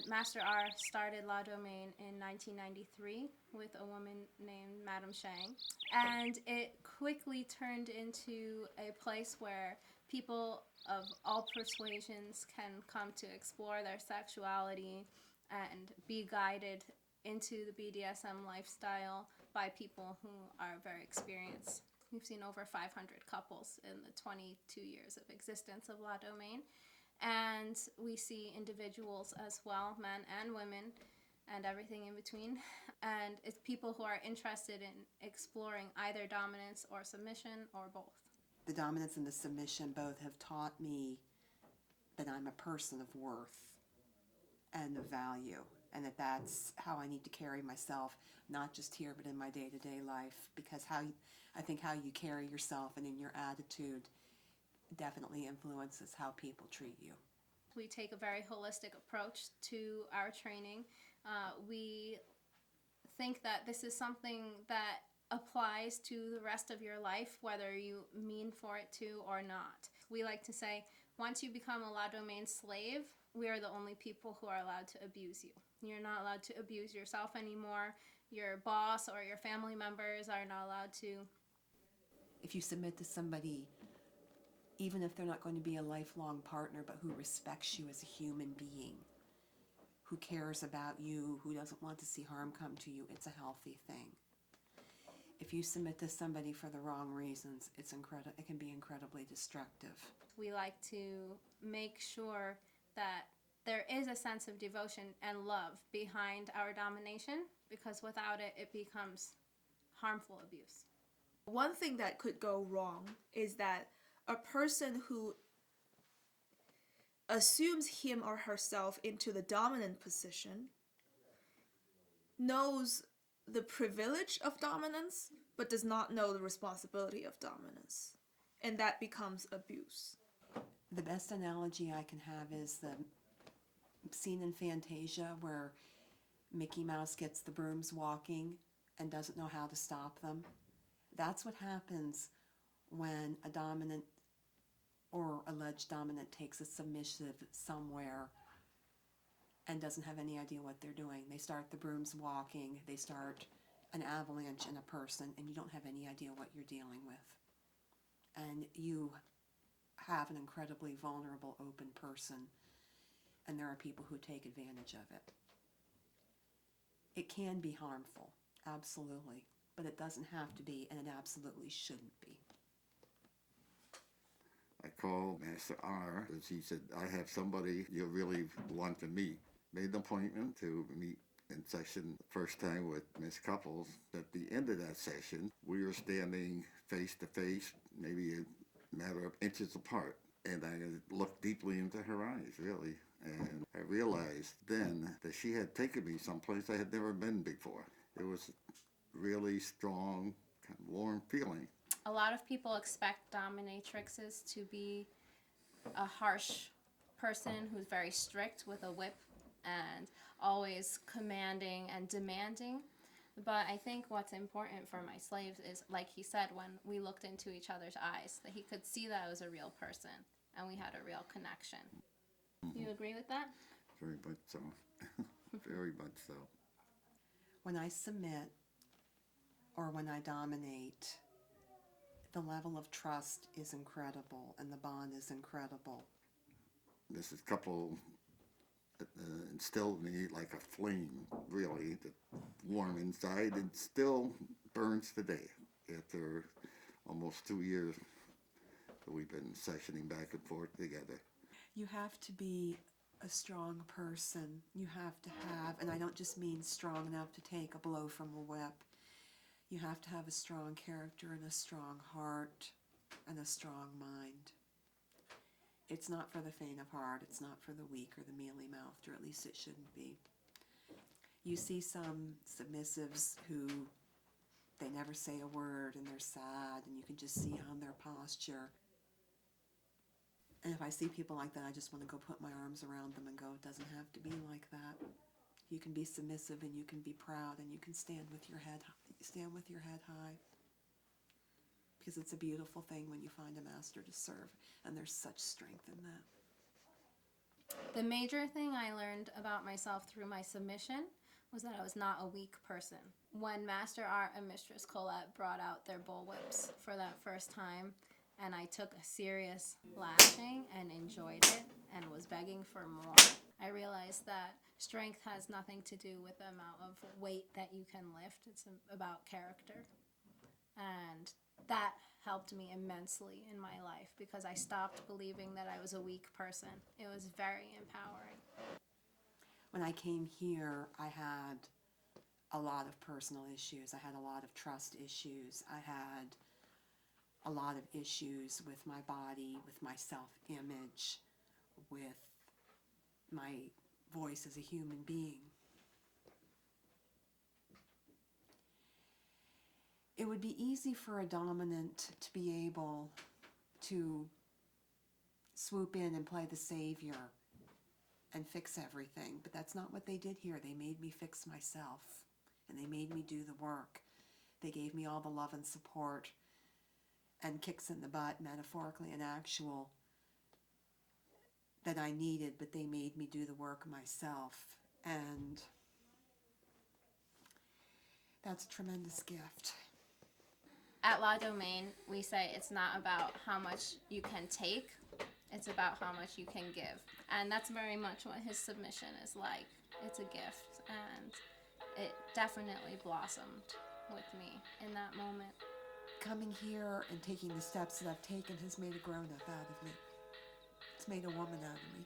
Master R started La Domaine in 1993 with a woman named Madame Shang, and it quickly turned into a place where people of all persuasions can come to explore their sexuality and be guided into the BDSM lifestyle by people who are very experienced. We've seen over 500 couples in the 22 years of existence of La Domaine. And we see individuals as well, men and women, and everything in between. And it's people who are interested in exploring either dominance or submission or both. The dominance and the submission both have taught me that I'm a person of worth and of value, and that's how I need to carry myself, not just here but in my day-to-day life, because I think how you carry yourself and in your attitude definitely influences how people treat you. We take a very holistic approach to our training. We think that this is something that applies to the rest of your life, whether you mean for it to or not. We like to say, once you become a La Domaine slave, we are the only people who are allowed to abuse you. You're not allowed to abuse yourself anymore. Your boss or your family members are not allowed to. If you submit to somebody, even if they're not going to be a lifelong partner, but who respects you as a human being, who cares about you, who doesn't want to see harm come to you, it's a healthy thing. If you submit to somebody for the wrong reasons, it can be incredibly destructive. We like to make sure that there is a sense of devotion and love behind our domination, because without it, it becomes harmful abuse. One thing that could go wrong is that a person who assumes him or herself into the dominant position knows the privilege of dominance but does not know the responsibility of dominance, and that becomes abuse. The best analogy I can have is the scene in Fantasia where Mickey Mouse gets the brooms walking and doesn't know how to stop them. That's what happens when a dominant or alleged dominant takes a submissive somewhere and doesn't have any idea what they're doing. They start the brooms walking, they start an avalanche in a person, and you don't have any idea what you're dealing with. And you have an incredibly vulnerable, open person, and there are people who take advantage of it. It can be harmful, absolutely, but it doesn't have to be, and it absolutely shouldn't be. I called Master R because he said, I have somebody you really want to meet. Made an appointment to meet in session the first time with Miss Couples. At the end of that session, we were standing face to face, maybe a matter of inches apart. And I looked deeply into her eyes, really. And I realized then that she had taken me someplace I had never been before. It was a really strong, kind of warm feeling. A lot of people expect dominatrixes to be a harsh person who's very strict with a whip and always commanding and demanding. But I think what's important for my slaves is, like he said, when we looked into each other's eyes, that he could see that I was a real person and we had a real connection. Mm-hmm. You agree with that? Very much so. Very much so. When I submit or when I dominate, the level of trust is incredible and the bond is incredible. Mrs. Couple instilled in me like a flame, really, that warm inside and still burns today after almost 2 years that we've been sessioning back and forth together. You have to be a strong person. You have to have, and I don't just mean strong enough to take a blow from a whip. You have to have a strong character and a strong heart and a strong mind. It's not for the faint of heart. It's not for the weak or the mealy-mouthed, or at least it shouldn't be. You see some submissives who they never say a word and they're sad, and you can just see on their posture. And if I see people like that, I just want to go put my arms around them and go, it doesn't have to be like that. You can be submissive and you can be proud and you can stand with your head high. Because it's a beautiful thing when you find a master to serve, and there's such strength in that. The major thing I learned about myself through my submission was that I was not a weak person. When Master Art and Mistress Colette brought out their bullwhips for that first time, and I took a serious lashing and enjoyed it and was begging for more, I realized that strength has nothing to do with the amount of weight that you can lift. It's about character. And that helped me immensely in my life because I stopped believing that I was a weak person. It was very empowering. When I came here, I had a lot of personal issues. I had a lot of trust issues. I had a lot of issues with my body, with my self-image, with my voice as a human being. It would be easy for a dominant to be able to swoop in and play the savior and fix everything, but that's not what they did here. They made me fix myself, and they made me do the work. They gave me all the love and support and kicks in the butt, metaphorically and actual, that I needed, but they made me do the work myself, and that's a tremendous gift. At La Domaine, we say it's not about how much you can take, it's about how much you can give. And that's very much what his submission is like. It's a gift, and it definitely blossomed with me in that moment. Coming here and taking the steps that I've taken has made a grown-up out of me. It's made a woman out of me.